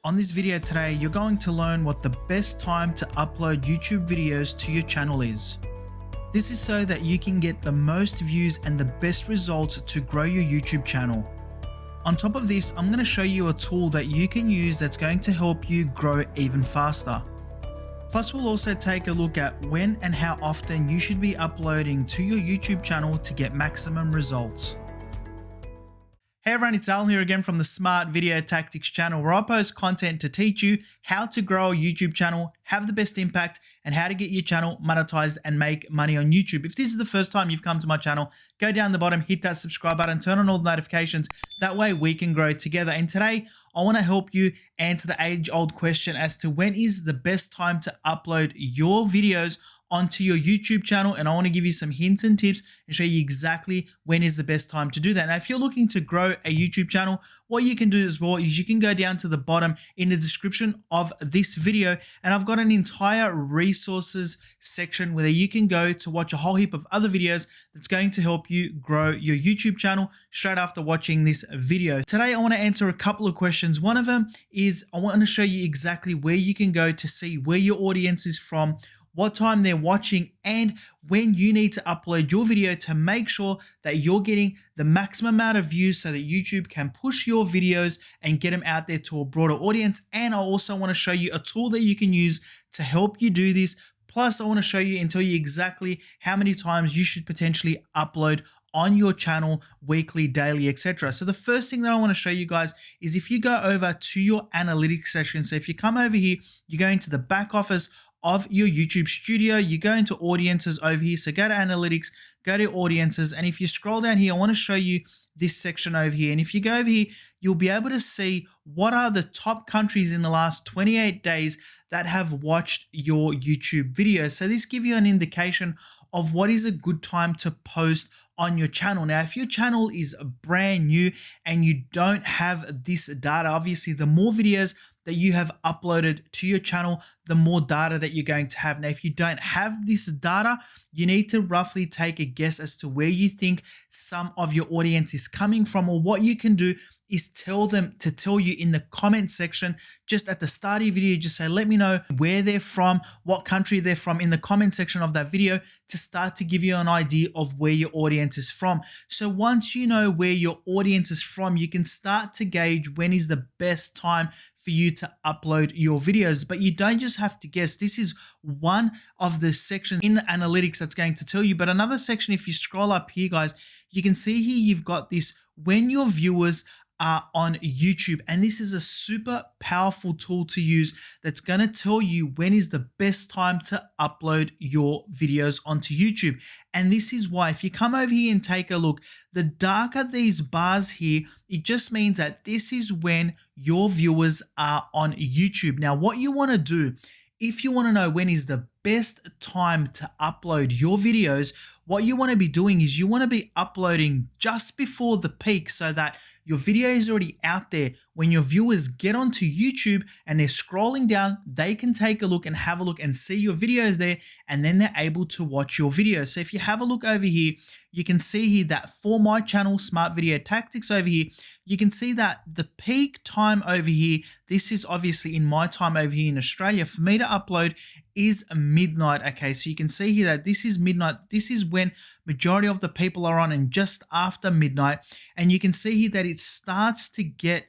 on this video today, you're going to learn what the best time to upload YouTube videos to your channel is. This is so that you can get the most views and the best results to grow your YouTube channel. On top of this, I'm going to show you a tool that you can use that's going to help you grow even faster. Plus, we'll also take a look at when and how often you should be uploading to your YouTube channel to get maximum results. Hey everyone, it's Alan here again from the Smart Video Tactics channel, where I post content to teach you how to grow a YouTube channel, have the best impact, and how to get your channel monetized and make money on YouTube. If this is the first time you've come to my channel, go down the bottom, hit that subscribe button, turn on all the notifications. That way we can grow together. And today I want to help you answer the age-old question as to when is the best time to upload your videos onto your YouTube channel, and I want to give you some hints and tips and show you exactly when is the best time to do that. Now, if you're looking to grow a YouTube channel, what you can do as well is you can go down to the bottom in the description of this video, and I've got an entire resources section where you can go to watch a whole heap of other videos that's going to help you grow your YouTube channel straight after watching this video. Today, I want to answer a couple of questions. One of them is I want to show you exactly where you can go to see where your audience is from, what time they're watching, and when you need to upload your video to make sure that you're getting the maximum amount of views so that YouTube can push your videos and get them out there to a broader audience. And I also want to show you a tool that you can use to help you do this. Plus, I want to show you and tell you exactly how many times you should potentially upload on your channel weekly, daily, etc. So the first thing that I want to show you guys is if you go over to your analytics section. So if you come over here, you go into the back office of your YouTube studio, you go into audiences over here. So go to analytics, go to audiences, and if you scroll down here, I want to show you this section over here. And if you go over here, you'll be able to see what are the top countries in the last 28 days that have watched your YouTube videos. So this gives you an indication of what is a good time to post on your channel. Now, if your channel is brand new and you don't have this data, obviously the more videos that you have uploaded to your channel, the more data that you're going to have. Now, if you don't have this data, you need to roughly take a guess as to where you think some of your audience is coming from, or what you can do is tell them to tell you in the comment section. Just at the start of your video, just say, let me know where they're from, what country they're from in the comment section of that video, to start to give you an idea of where your audience is from. So once you know where your audience is from, you can start to gauge when is the best time for you to upload your videos. But you don't just have to guess. This is one of the sections in the analytics that's going to tell you. But another section, if you scroll up here, guys, you can see here you've got this when your viewers are on YouTube, and this is a super powerful tool to use that's going to tell you when is the best time to upload your videos onto YouTube. And this is why, if you come over here and take a look, the darker these bars here, it just means that this is when your viewers are on YouTube. Now, what you want to do, if you want to know when is the best time to upload your videos, what you want to be doing is you want to be uploading just before the peak so that your video is already out there. When your viewers get onto YouTube and they're scrolling down, they can take a look and have a look and see your videos there, and then they're able to watch your video. So if you have a look over here, you can see here that for my channel, Smart Video Tactics over here, you can see that the peak time over here, this is obviously in my time over here in Australia, for me to upload is midnight. Okay, so you can see here that this is midnight. This is when majority of the people are on, and just after midnight. And you can see here that it starts to get,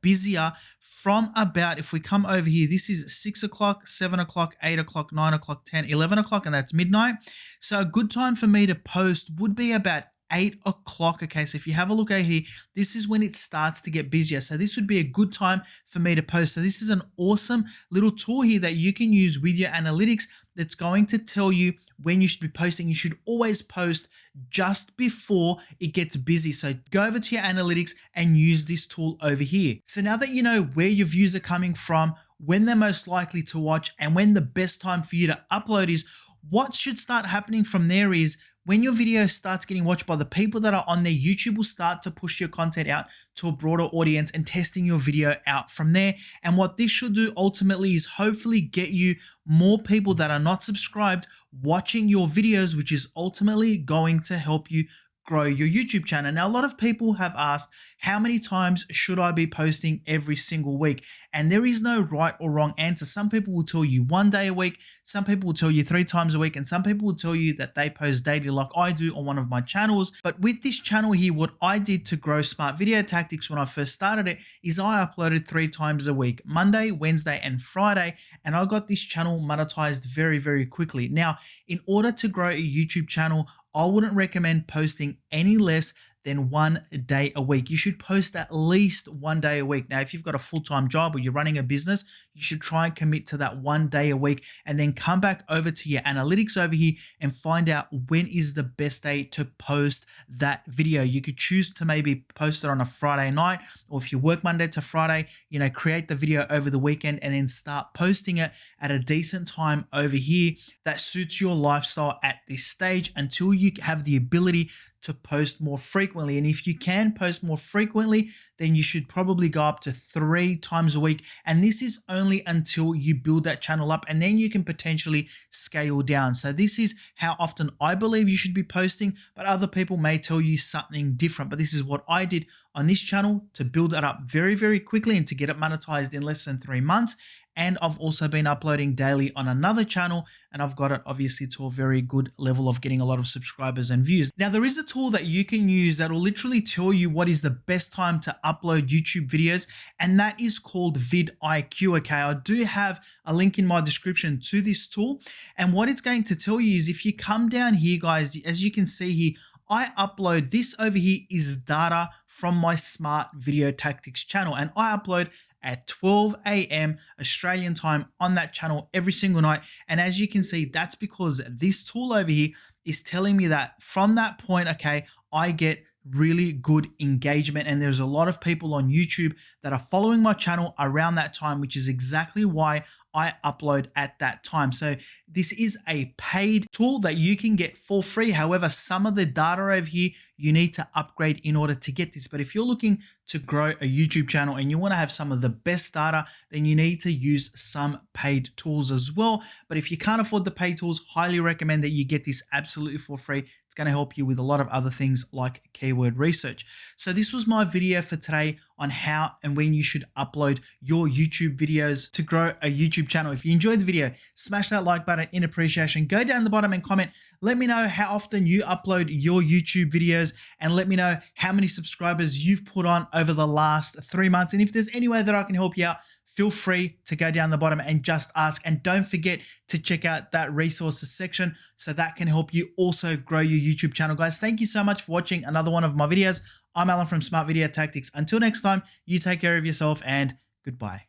busier from about, if we come over here, this is 6 o'clock, 7 o'clock, 8 o'clock, 9 o'clock, 10, 11 o'clock, and that's midnight. So a good time for me to post would be about 8 o'clock. Okay, so if you have a look over here, this is when it starts to get busier. So this would be a good time for me to post. So this is an awesome little tool here that you can use with your analytics that's going to tell you when you should be posting. You should always post just before it gets busy. So go over to your analytics and use this tool over here. So now that you know where your views are coming from, when they're most likely to watch, and when the best time for you to upload is, what should start happening from there is when your video starts getting watched by the people that are on there, YouTube will start to push your content out to a broader audience and testing your video out from there. And what this should do ultimately is hopefully get you more people that are not subscribed watching your videos, which is ultimately going to help you grow your YouTube channel. Now, a lot of people have asked, how many times should I be posting every single week? And there is no right or wrong answer. Some people will tell you 1 day a week, some people will tell you 3 times a week, and some people will tell you that they post daily like I do on one of my channels. But with this channel here, what I did to grow Smart Video Tactics when I first started it is I uploaded 3 times a week, Monday, Wednesday, and Friday, and I got this channel monetized very, very quickly. Now, in order to grow a YouTube channel, I wouldn't recommend posting any less than 1 day a week. You should post at least 1 day a week. Now, if you've got a full-time job or you're running a business, you should try and commit to that 1 day a week and then come back over to your analytics over here and find out when is the best day to post that video. You could choose to maybe post it on a Friday night, or if you work Monday to Friday, create the video over the weekend and then start posting it at a decent time over here that suits your lifestyle at this stage until you have the ability to post more frequently. And if you can post more frequently, then you should probably go up to 3 times a week. And this is only until you build that channel up, and then you can potentially scale down. So this is how often I believe you should be posting, but other people may tell you something different. But this is what I did on this channel to build it up very, very quickly and to get it monetized in less than 3 months. And I've also been uploading daily on another channel, and I've got it obviously to a very good level of getting a lot of subscribers and views. Now, there is a tool that you can use that will literally tell you what is the best time to upload YouTube videos, and that is called VidIQ. Okay, I do have a link in my description to this tool, and what it's going to tell you is if you come down here, guys, as you can see here, I upload this over here is data from my Smart Video Tactics channel, and I upload at 12 a.m. Australian time on that channel every single night. And as you can see, that's because this tool over here is telling me that from that point, okay, I get really good engagement, and there's a lot of people on YouTube that are following my channel around that time, which is exactly why I upload at that time. So this is a paid tool that you can get for free. However, some of the data over here you need to upgrade in order to get this. But if you're looking to grow a YouTube channel and you want to have some of the best data, then you need to use some paid tools as well. But if you can't afford the paid tools, highly recommend that you get this absolutely for free. It's going to help you with a lot of other things like keyword research. So this was my video for today on how and when you should upload your YouTube videos to grow a YouTube channel. If you enjoyed the video, smash that like button in appreciation. Go down the bottom and comment. Let me know how often you upload your YouTube videos, and let me know how many subscribers you've put on over the last 3 months. And if there's any way that I can help you out, feel free to go down the bottom and just ask. And don't forget to check out that resources section so that can help you also grow your YouTube channel. Guys, thank you so much for watching another one of my videos. I'm Alan from Smart Video Tactics. Until next time, you take care of yourself and goodbye.